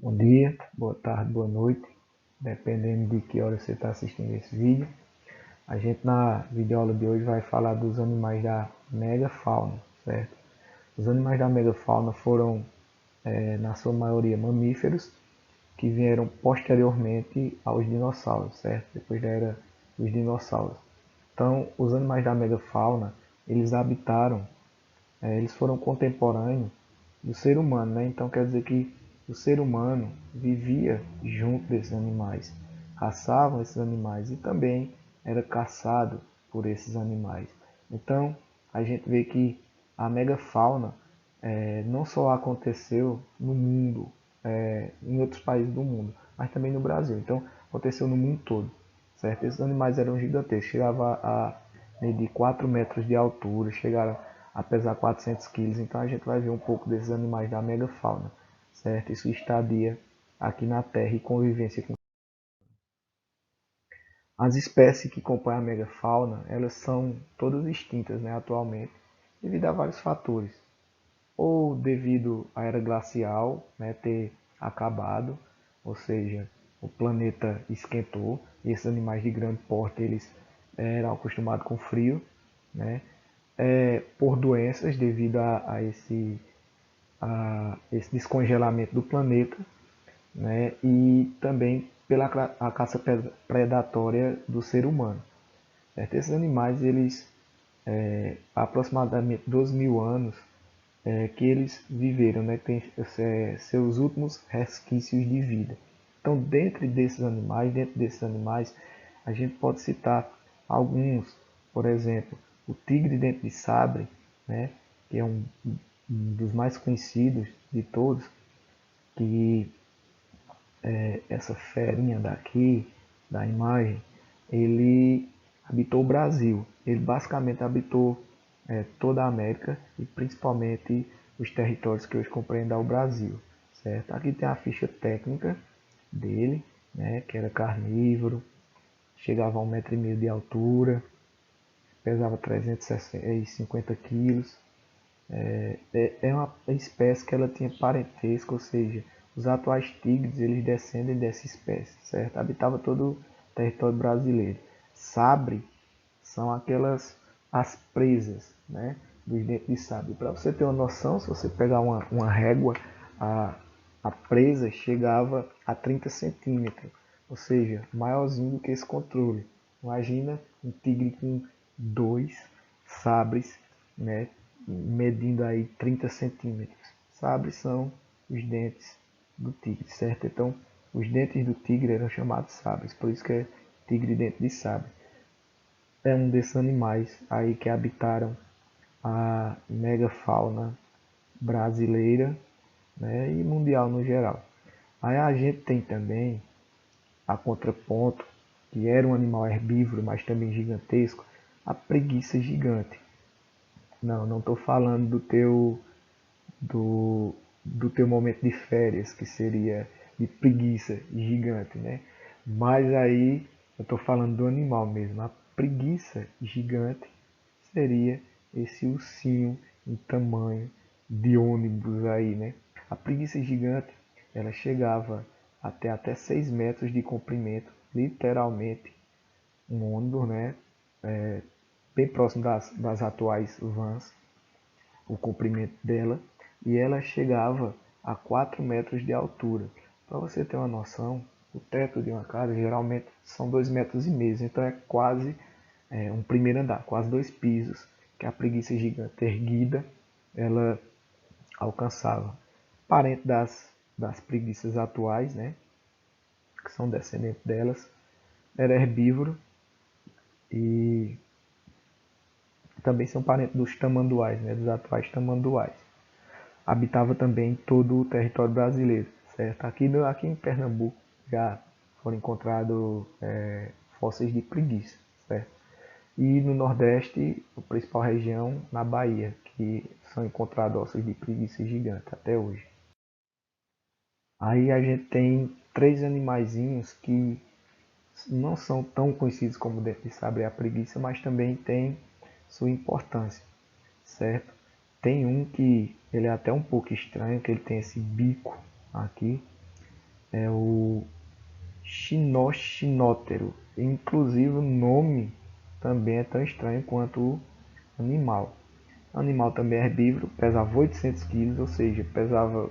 Bom dia, boa tarde, boa noite, dependendo de que hora você está assistindo esse vídeo. A gente na videoaula de hoje vai falar dos animais da megafauna, certo? Os animais da megafauna foram, na sua maioria, mamíferos que vieram posteriormente aos dinossauros, certo? Depois da era dos dinossauros. Então, os animais da megafauna, eles habitaram, eles foram contemporâneos do ser humano, né? Então quer dizer que o ser humano vivia junto desses animais, caçavam esses animais e também era caçado por esses animais. Então a gente vê que a megafauna não só aconteceu no mundo, em outros países do mundo, mas também no Brasil. Então aconteceu no mundo todo, certo? Esses animais eram gigantescos, chegavam a medir 4 metros de altura, chegaram a pesar 400 quilos. Então a gente vai ver um pouco desses animais da megafauna, certo? Isso estadia aqui na Terra e convivência com as espécies que compõem a megafauna, elas são todas extintas, né, atualmente, devido a vários fatores. Ou devido à era glacial, né, ter acabado, ou seja, o planeta esquentou e esses animais de grande porte eles eram acostumados com frio, né, por doenças devido a esse descongelamento do planeta, né, e também pela a caça predatória do ser humano. Certo? Esses animais, eles, há aproximadamente 12 mil anos, que eles viveram, né, tem seus últimos resquícios de vida. Então, dentro desses animais, a gente pode citar alguns, por exemplo, o tigre-dente de sabre, né, que é um dos mais conhecidos de todos, que essa ferinha daqui, da imagem, ele habitou o Brasil. Ele basicamente habitou toda a América e principalmente os territórios que hoje compreendem o Brasil. Certo? Aqui tem a ficha técnica dele, né, que era carnívoro, chegava a 1,5 m de altura, pesava 350 quilos. É uma espécie que ela tinha parentesco, ou seja, os atuais tigres eles descendem dessa espécie, certo? Habitava todo o território brasileiro. Sabre são aquelas as presas, né, dos dentes de sabre. Para você ter uma noção, se você pegar uma régua, a, a presa chegava a 30 centímetros, ou seja, maiorzinho do que esse controle. Imagina um tigre com dois sabres, né, medindo aí 30 centímetros. Sabres são os dentes do tigre, certo? Então, os dentes do tigre eram chamados sabres, por isso que é tigre dente de sabre. É um desses animais aí que habitaram a megafauna brasileira, né, e mundial no geral. Aí a gente tem também a contraponto, que era um animal herbívoro, mas também gigantesco, a preguiça gigante. Não estou falando do, do teu momento de férias, que seria de preguiça gigante, né? Mas aí eu estou falando do animal mesmo. A preguiça gigante seria esse ursinho em tamanho de ônibus aí, né? A preguiça gigante, ela chegava até 6 metros de comprimento, literalmente um ônibus, né? Bem próximo das atuais vans, o comprimento dela, e ela chegava a 4 metros de altura. Para você ter uma noção, o teto de uma casa geralmente são 2,5 metros, então é quase um primeiro andar, quase 2 pisos, que a preguiça gigante erguida ela alcançava. Parente das preguiças atuais, né, que são descendentes delas, era herbívoro e também são parentes dos tamanduás, né, dos atuais tamanduás. Habitava também todo o território brasileiro, certo? Aqui em Pernambuco já foram encontrados fósseis de preguiça, certo? E no Nordeste, a principal região, na Bahia, que são encontrados ossos de preguiça gigante até hoje. Aí a gente tem três animaizinhos que não são tão conhecidos como o dente de sabre e a preguiça, mas também tem sua importância, certo? Tem um que ele é até um pouco estranho, que ele tem esse bico aqui, é o Chinochinótero. Inclusive o nome também é tão estranho quanto o animal. O animal também é herbívoro, pesava 800 quilos, ou seja, pesava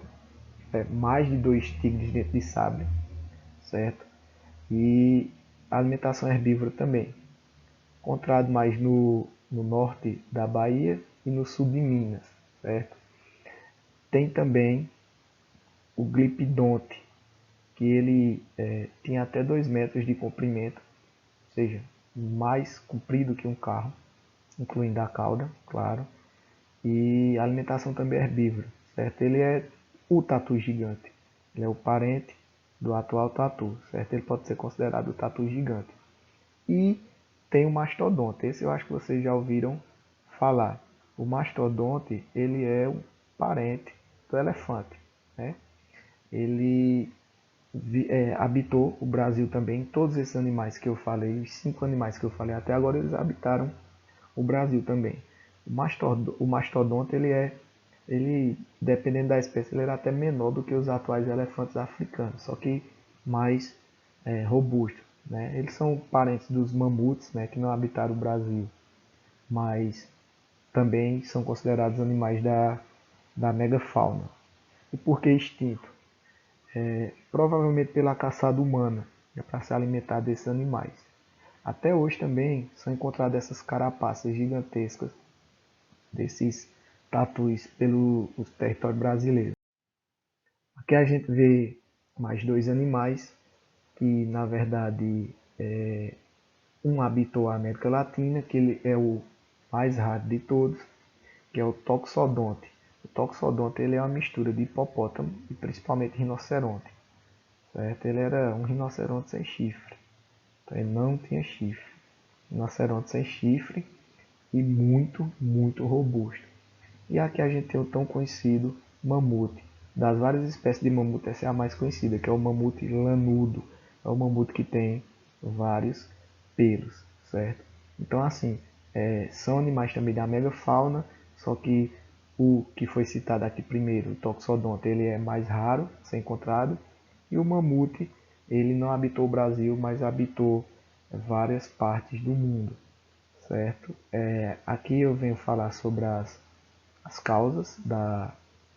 mais de 2 tigres dentro de sabre, certo? E a alimentação é herbívora também, encontrado mais no norte da Bahia e no sul de Minas, certo? Tem também o glipidonte, que ele tinha até 2 metros de comprimento, ou seja, mais comprido que um carro, incluindo a cauda, claro. E a alimentação também é herbívora, certo? Ele é o tatu gigante. Ele é o parente do atual tatu, certo? Ele pode ser considerado o tatu gigante. E tem o mastodonte. Esse eu acho que vocês já ouviram falar. O mastodonte, ele é um parente do elefante, né? Ele habitou o Brasil também. Todos esses animais que eu falei, os 5 animais que eu falei até agora, eles habitaram o Brasil também. O mastodonte, ele, dependendo da espécie, ele era até menor do que os atuais elefantes africanos, só que mais robusto, né? Eles são parentes dos mamutes, né, que não habitaram o Brasil, mas também são considerados animais da megafauna. E por que extinto? Provavelmente pela caçada humana, para se alimentar desses animais. Até hoje também são encontradas essas carapaças gigantescas desses tatus pelo território brasileiro. Aqui a gente vê mais 2 animais que na verdade um habitou a América Latina, que ele é o mais raro de todos, que é o Toxodonte. O Toxodonte ele é uma mistura de hipopótamo e principalmente rinoceronte, certo? Ele era um rinoceronte sem chifre, então ele não tinha chifre. Rinoceronte sem chifre e muito, muito robusto. E aqui a gente tem o tão conhecido mamute. Das várias espécies de mamute, essa é a mais conhecida, que é o mamute lanudo. É o mamute que tem vários pelos, certo? Então, assim, são animais também da megafauna, só que o que foi citado aqui primeiro, o Toxodonte, ele é mais raro ser encontrado. E o mamute, ele não habitou o Brasil, mas habitou várias partes do mundo, certo? Aqui eu venho falar sobre as causas da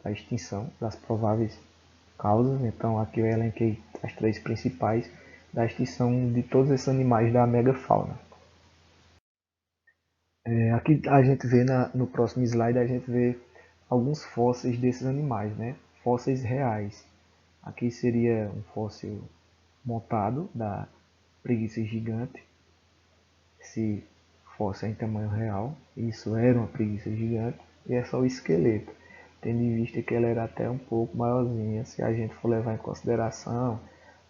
extinção, das prováveis causas. Então aqui eu elenquei as 3 principais da extinção de todos esses animais da megafauna. Aqui a gente vê no próximo slide, a gente vê alguns fósseis desses animais, né? Fósseis reais. Aqui seria um fóssil montado da preguiça gigante. Esse fóssil é em tamanho real. Isso era uma preguiça gigante. E é só o esqueleto, tendo em vista que ela era até um pouco maiorzinha, se a gente for levar em consideração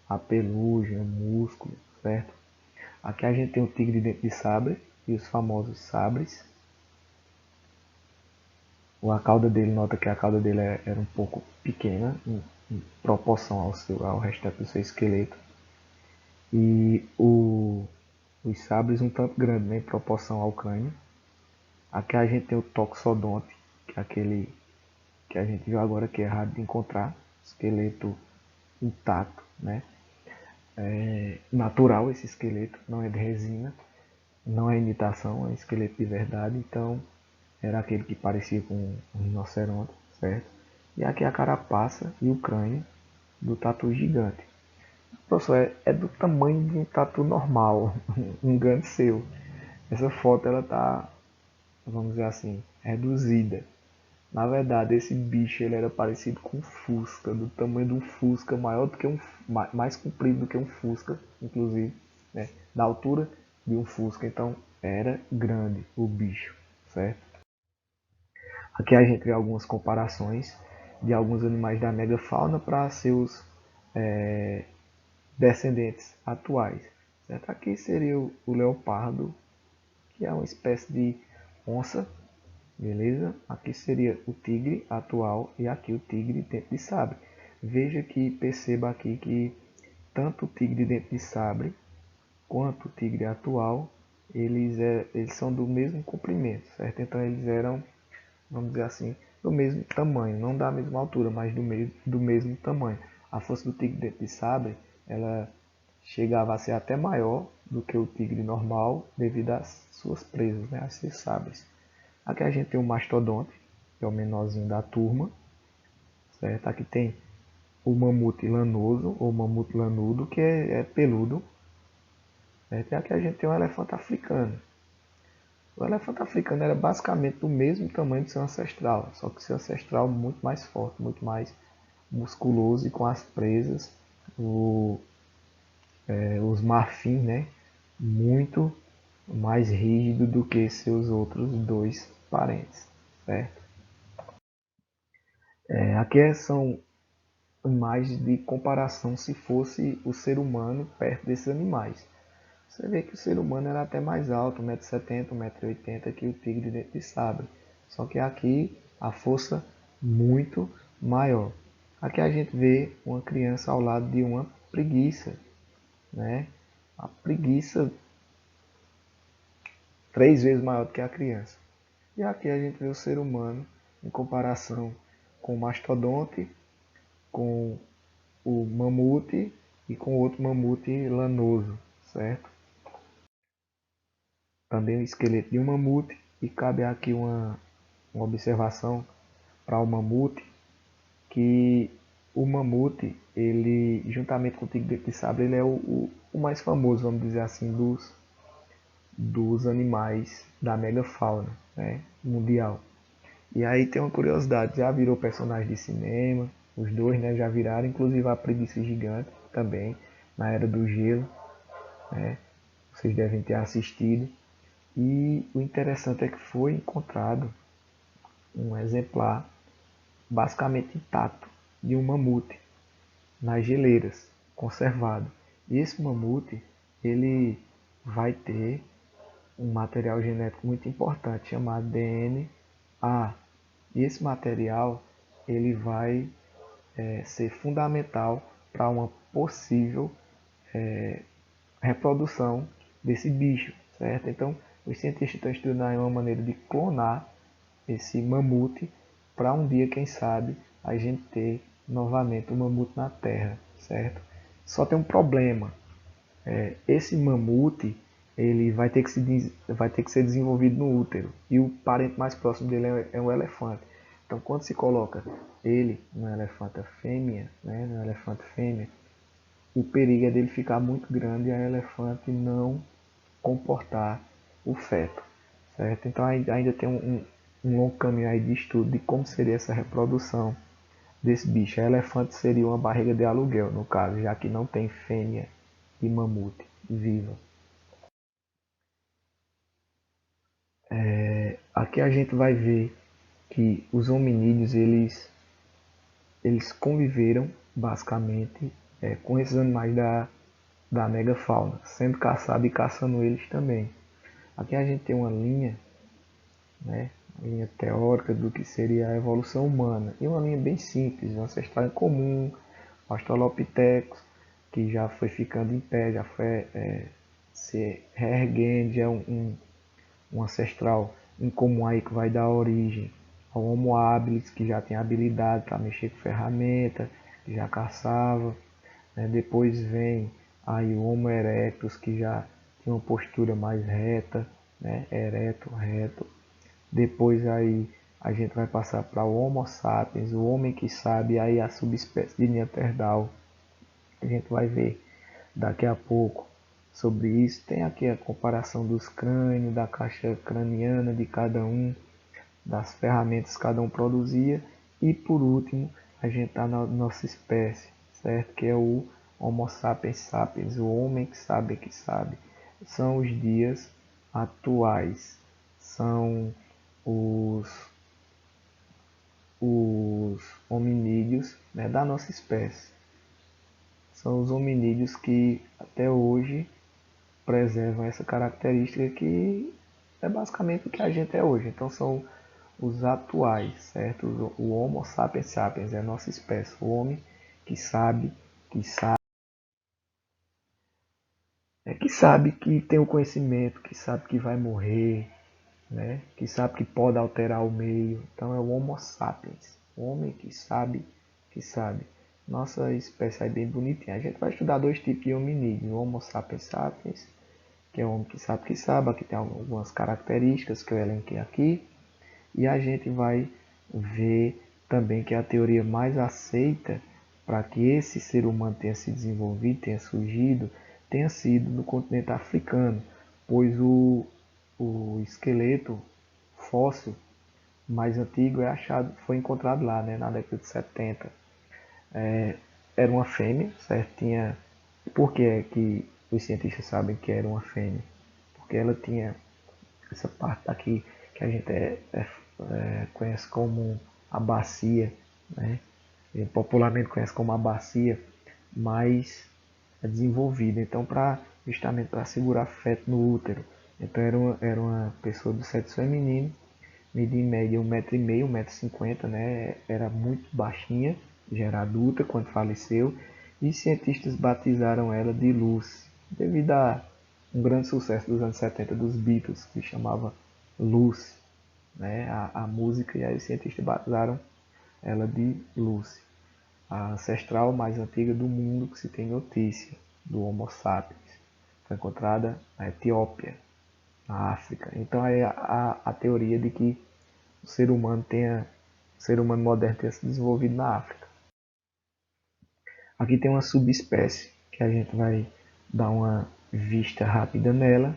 a pelugem, o músculo, certo? Aqui a gente tem o tigre de dente de sabre e os famosos sabres. A cauda dele, nota que a cauda dele era um pouco pequena em proporção ao restante do seu esqueleto. E os sabres um tanto grande, né, em proporção ao crânio. Aqui a gente tem o toxodonte, que é aquele que a gente viu agora que é raro de encontrar, esqueleto intacto, né? Natural esse esqueleto, não é de resina, não é imitação, é esqueleto de verdade, então era aquele que parecia com um rinoceronte, certo? E aqui a carapaça e o crânio do tatu gigante. Professor, é do tamanho de um tatu normal, um engano seu. Essa foto ela tá, vamos dizer assim, reduzida. Na verdade, esse bicho ele era parecido com um Fusca, do tamanho de um Fusca, maior do que mais comprido do que um Fusca, inclusive, né? Da altura de um Fusca, então era grande o bicho, certo? Aqui a gente vê algumas comparações de alguns animais da megafauna para seus descendentes atuais, certo? Aqui seria o leopardo, que é uma espécie de onça. Beleza? Aqui seria o tigre atual e aqui o tigre dente de sabre. Veja que perceba aqui que tanto o tigre dente de sabre quanto o tigre atual eles são do mesmo comprimento, certo? Então eles eram, vamos dizer assim, do mesmo tamanho, não da mesma altura, mas do mesmo tamanho. a força do tigre dente de sabre, ela chegava a ser até maior do que o tigre normal devido às suas presas, né, às seus sabres. Aqui a gente tem o mastodonte, que é o menorzinho da turma, certo? Aqui tem o mamute lanoso, ou mamute lanudo, que é peludo, certo? E aqui a gente tem o elefante africano. O elefante africano era basicamente do mesmo tamanho do seu ancestral, só que seu ancestral muito mais forte, muito mais musculoso e com as presas, os marfins, né, muito mais rígido do que seus outros dois parentes, certo? Aqui são imagens de comparação se fosse o ser humano perto desses animais. Você vê que o ser humano era até mais alto, 1,70 m, 1,80 m que o tigre de dente de sabre. Só que aqui a força muito maior. Aqui a gente vê uma criança ao lado de uma preguiça, né? A preguiça 3 vezes maior do que a criança. E aqui a gente vê o ser humano em comparação com o mastodonte, com o mamute e com outro mamute lanoso, certo? Também o esqueleto de um mamute, e cabe aqui uma observação para o mamute, que o mamute, ele, juntamente com o tigre de sabre, ele é o mais famoso, vamos dizer assim, dos animais da megafauna, né, mundial. E aí tem uma curiosidade, já virou personagem de cinema, os dois, né, já viraram, inclusive a preguiça gigante também, na Era do Gelo, né, vocês devem ter assistido. E o interessante é que foi encontrado um exemplar basicamente intacto de um mamute nas geleiras, conservado. E esse mamute, ele vai ter um material genético muito importante chamado DNA. E esse material ele vai ser fundamental para uma possível reprodução desse bicho, certo? Então, os cientistas estão estudando uma maneira de clonar esse mamute para um dia, quem sabe, a gente ter novamente o mamute na Terra, certo? Só tem um problema. Esse mamute ele vai ter que ser desenvolvido no útero e o parente mais próximo dele é um elefante. Então, quando se coloca ele no elefante fêmea, né, no elefante fêmea, o perigo é dele ficar muito grande e a elefante não comportar o feto, certo? Então ainda tem um longo caminho aí de estudo de como seria essa reprodução desse bicho. A elefante seria uma barriga de aluguel, no caso, já que não tem fêmea e mamute viva. Aqui a gente vai ver que os hominídeos eles conviveram basicamente com esses animais da megafauna, sendo caçado e caçando eles também. Aqui a gente tem uma linha, né, uma linha teórica do que seria a evolução humana, e uma linha bem simples, um ancestral em comum, o Australopithecus, que já foi ficando em pé, já foi se reerguendo, já é um ancestral em comum aí que vai dar origem ao Homo habilis, que já tem habilidade para mexer com ferramenta, que já caçava, né? Depois vem aí o Homo erectus, que já tem uma postura mais reta, né? Ereto, reto. Depois aí a gente vai passar para o Homo sapiens, o homem que sabe, aí a subespécie de Neandertal. A gente vai ver daqui a pouco sobre isso. Tem aqui a comparação dos crânios, da caixa craniana de cada um, das ferramentas que cada um produzia. E por último, a gente está na nossa espécie, certo? Que é o Homo sapiens sapiens, o homem que sabe que sabe. São os dias atuais, são os, os hominídeos, né, da nossa espécie. São os hominídeos que até hoje preservam essa característica que é basicamente o que a gente é hoje. Então são os atuais, certo? O Homo sapiens sapiens é a nossa espécie, o homem que sabe, que sabe, que sabe que tem o conhecimento, que sabe que vai morrer, né? Que sabe que pode alterar o meio. Então é o Homo sapiens, o homem que sabe, que sabe. nossa espécie aí bem bonitinha. A gente vai estudar dois tipos de hominídeos, o Homo sapiens sapiens, que é o homem que sabe, aqui tem algumas características que eu elenquei aqui, e a gente vai ver também que a teoria mais aceita para que esse ser humano tenha se desenvolvido, tenha surgido, tenha sido no continente africano, pois o esqueleto fóssil mais antigo foi encontrado lá, né, na década de 70. Era uma fêmea, certo? Por que é que os cientistas sabem que era uma fêmea? Porque ela tinha essa parte aqui que a gente conhece como a bacia, né? E popularmente conhece como a bacia mais desenvolvida. Então, justamente para segurar feto no útero. Então, era uma pessoa do sexo feminino, media em média 1,5 m, 1,50 m, né? Era muito baixinha, já era adulta quando faleceu, e cientistas batizaram ela de Lucy, devido a um grande sucesso dos anos 70 dos Beatles, que chamava Lucy, né? a música, e aí os cientistas batizaram ela de Lucy, a ancestral mais antiga do mundo que se tem notícia, do Homo sapiens. Foi encontrada na Etiópia, na África. Então é a teoria de que o ser humano moderno tenha se desenvolvido na África. Aqui tem uma subespécie que a gente vai dar uma vista rápida nela.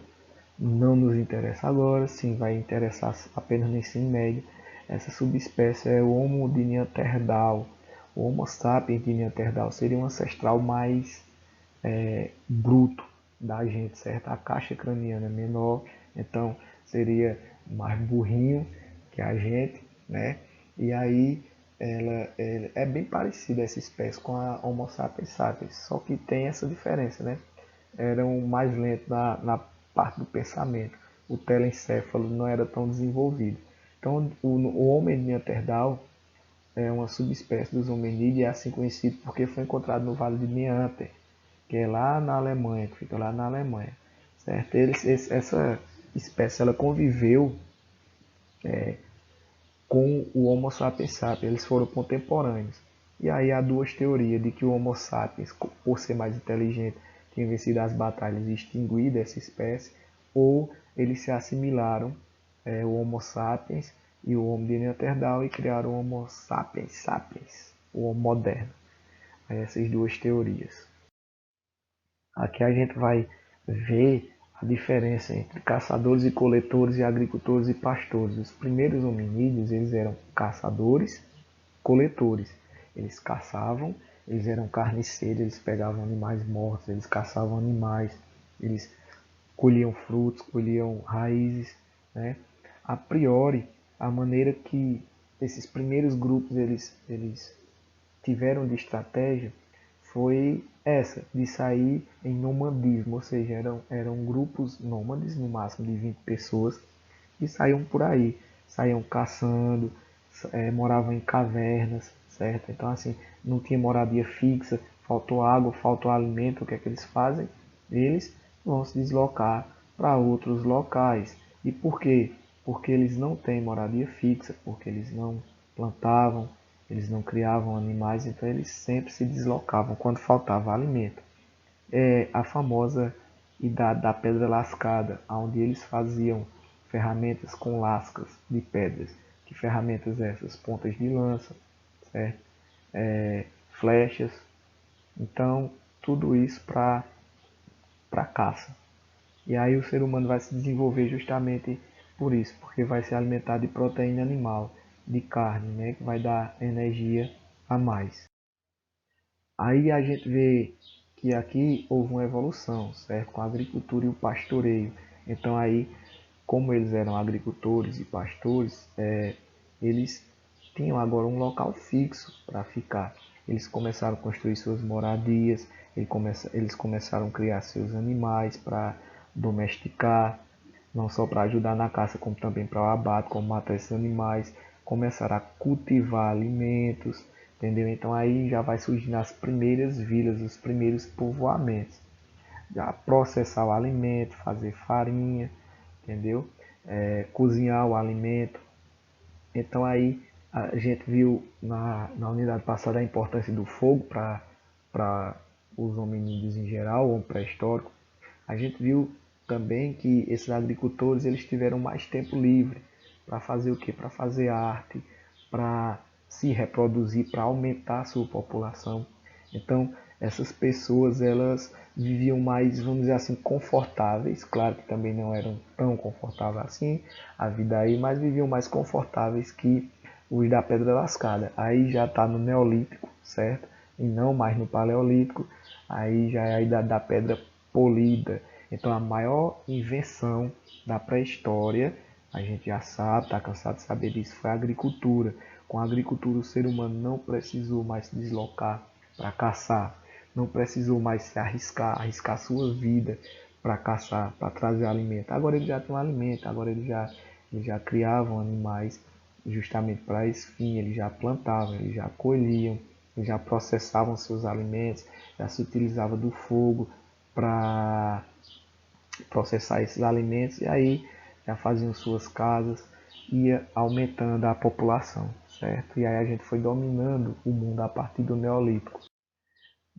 Não nos interessa agora, sim, vai interessar apenas no ensino médio. Essa subespécie é o Homo de Neanderthal. O Homo sapiens de Neanderthal seria um ancestral mais bruto da gente, certo? A caixa craniana é menor, então seria mais burrinho que a gente, né? E aí ela é bem parecida essa espécie com a Homo sapiens sapiens, só que tem essa diferença, né? Eram mais lentos parte do pensamento. O telencéfalo não era tão desenvolvido. Então, o homem de Neanderthal é uma subespécie dos hominídeos e é assim conhecido porque foi encontrado no Vale de Neanter, que é lá na Alemanha, que fica lá na Alemanha, certo? Essa espécie ela conviveu com o Homo sapiens sapiens, eles foram contemporâneos. E aí há duas teorias de que o Homo sapiens, por ser mais inteligente, tinha vencido as batalhas e extinguido essa espécie, ou eles se assimilaram, o Homo sapiens e o Homo de Neanderthal, e criaram o Homo sapiens sapiens, o Homo moderno. Aí essas duas teorias. Aqui a gente vai ver a diferença entre caçadores e coletores e agricultores e pastores. Os primeiros hominídeos, eles eram caçadores, coletores. Eles caçavam, eles eram carniceiros, eles pegavam animais mortos, eles caçavam animais, eles colhiam frutos, colhiam raízes, né? A priori, a maneira que esses primeiros grupos eles tiveram de estratégia foi essa, de sair em nomadismo, ou seja, eram grupos nômades, no máximo de 20 pessoas, que saíam por aí, saíam caçando, moravam em cavernas, certo? Então, assim, não tinha moradia fixa, faltou água, faltou alimento, o que é que eles fazem? Eles vão se deslocar para outros locais. E por quê? Porque eles não têm moradia fixa, porque eles não plantavam, eles não criavam animais, então eles sempre se deslocavam quando faltava alimento. É a famosa idade da pedra lascada, onde eles faziam ferramentas com lascas de pedras. Que ferramentas essas? Pontas de lança, certo? Flechas. Então, tudo isso para caça. E aí o ser humano vai se desenvolver justamente por isso, porque vai se alimentar de proteína animal, de carne, né, que vai dar energia a mais. Aí a gente vê que aqui houve uma evolução, certo? Com a agricultura e o pastoreio. Então aí, como eles eram agricultores e pastores, eles tinham agora um local fixo para ficar. Eles começaram a construir suas moradias, eles começaram a criar seus animais para domesticar, não só para ajudar na caça, como também para o abate, como matar esses animais, começaram a cultivar alimentos, entendeu? Então aí já vai surgindo as primeiras vilas, os primeiros povoamentos, já processar o alimento, fazer farinha, entendeu? Cozinhar o alimento. Então aí A gente viu na unidade passada a importância do fogo para os hominídeos em geral, ou pré-histórico. A gente viu também que esses agricultores eles tiveram mais tempo livre para fazer o quê? Para fazer arte, para se reproduzir, para aumentar a sua população. Então, essas pessoas elas viviam mais, vamos dizer assim, confortáveis. Claro que também não eram tão confortáveis assim a vida aí, mas viviam mais confortáveis que os da Pedra Lascada. Aí já está no Neolítico, certo? E não mais no Paleolítico. Aí já é a idade da pedra polida. Então a maior invenção da pré-história, a gente já sabe, está cansado de saber disso, foi a agricultura. Com a agricultura o ser humano não precisou mais se deslocar para caçar, não precisou mais se arriscar sua vida para caçar, para trazer alimento. Agora ele já tem um alimento, agora eles já criavam animais justamente para esse fim, eles já plantavam, eles já colhiam, eles já processavam seus alimentos, já se utilizava do fogo para processar esses alimentos e aí já faziam suas casas, ia aumentando a população, certo? E aí a gente foi dominando o mundo a partir do Neolítico.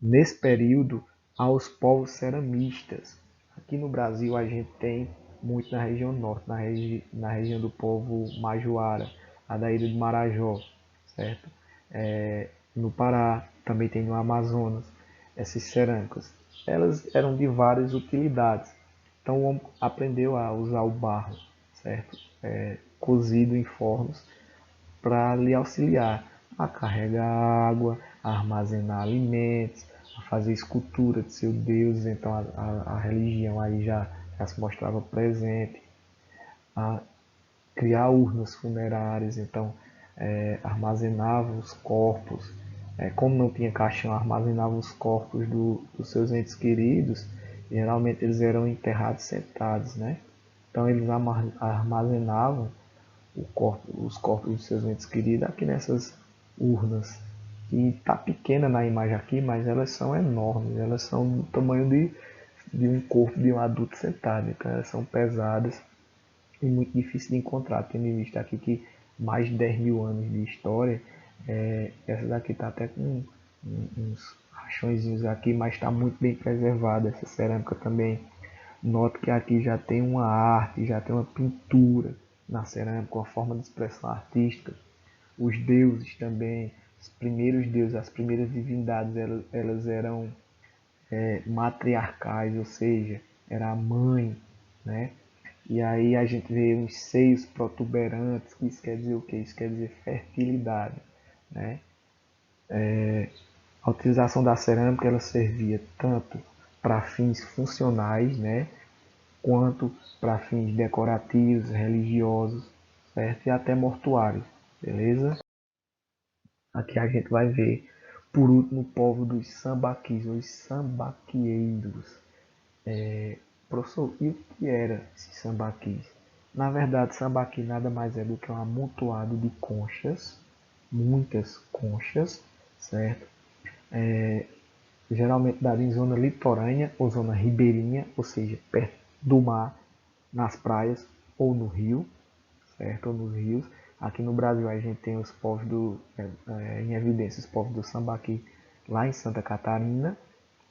Nesse período, há os povos ceramistas. Aqui no Brasil a gente tem muito na região norte, na região do povo Majuara, a da ilha de Marajó, certo? No Pará, também tem no Amazonas, essas cerâmicas. Elas eram de várias utilidades. Então o homem aprendeu a usar o barro, certo? Cozido em fornos para lhe auxiliar a carregar água, a armazenar alimentos, a fazer escultura de seu Deus. Então a religião aí já se mostrava presente, a criar urnas funerárias, então armazenava os corpos. Como não tinha caixão, armazenava os corpos dos seus entes queridos. Geralmente eles eram enterrados sentados, né? Então eles armazenavam os corpos dos seus entes queridos aqui nessas urnas. E tá pequena na imagem aqui, mas elas são enormes. Elas são do tamanho de um corpo de um adulto sentado. Então elas são pesadas e muito difícil de encontrar. Tendo em vista aqui que mais de 10 mil anos de história, essa daqui está até com uns rachõezinhos aqui, mas está muito bem preservada. Essa cerâmica também. Note que aqui já tem uma arte, já tem uma pintura na cerâmica, uma forma de expressão artística. Os deuses também, os primeiros deuses, as primeiras divindades, elas eram matriarcais, ou seja, era a mãe, né? E aí a gente vê uns seios protuberantes, que isso quer dizer o quê? Isso quer dizer fertilidade, né? A utilização da cerâmica ela servia tanto para fins funcionais, né, quanto para fins decorativos, religiosos, certo? E até mortuários, beleza? Aqui a gente vai ver, por último, o povo dos sambaquis, os sambaqueiros. Professor, e o que era esses sambaquis? Na verdade, sambaqui nada mais é do que um amontoado de conchas, muitas conchas, certo? Geralmente dado em zona litorânea ou zona ribeirinha, ou seja, perto do mar, nas praias ou no rio, certo? Ou nos rios. Aqui no Brasil a gente tem os povos em evidência, os povos do Sambaqui lá em Santa Catarina,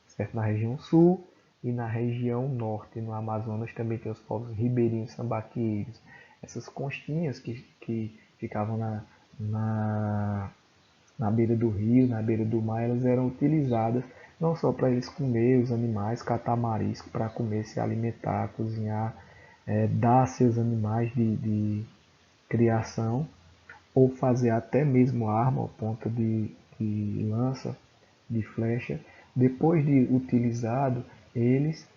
certo? Na região sul e na região norte, no Amazonas também tem os povos ribeirinhos sambaqueiros. Essas conchinhas que ficavam na, na beira do rio, na beira do mar, elas eram utilizadas não só para eles comer os animais, catar marisco para comer, se alimentar, cozinhar, dar a seus animais de criação, ou fazer até mesmo arma, ou ponta de lança, de flecha. Depois de utilizado, eles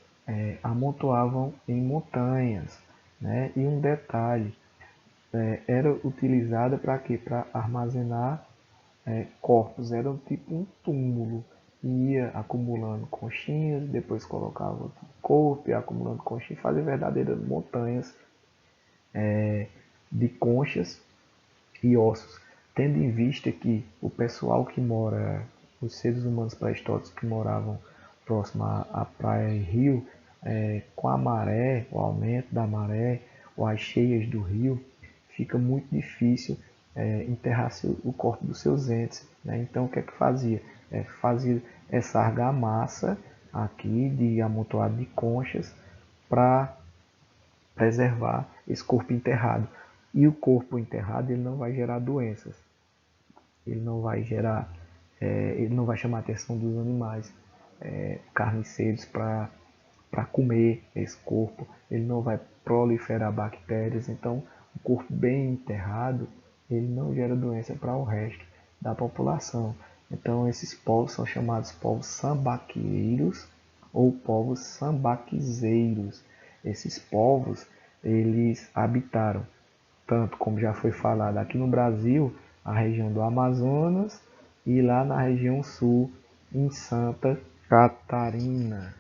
amontoavam em montanhas. Né? E um detalhe, era utilizada para quê? Para armazenar corpos, era tipo um túmulo. Ia acumulando conchinhas, depois colocava outro corpo, ia acumulando conchinhas, fazia verdadeiras montanhas de conchas e ossos, tendo em vista que o pessoal que mora, os seres humanos pré-históricos que moravam próximo à praia e rio, com a maré, o aumento da maré ou as cheias do rio, fica muito difícil enterrasse o corpo dos seus entes, né? Então o que é que fazia? Fazia essa argamassa aqui de amontoado de conchas para preservar esse corpo enterrado. E o corpo enterrado ele não vai gerar doenças, ele não vai gerar, ele não vai chamar a atenção dos animais carniceiros para comer esse corpo, ele não vai proliferar bactérias. Então, o corpo bem enterrado, ele não gera doença para o resto da população. Então, esses povos são chamados povos sambaqueiros ou povos sambaquizeiros. Esses povos, eles habitaram, tanto como já foi falado aqui no Brasil, a região do Amazonas e lá na região sul, em Santa Catarina.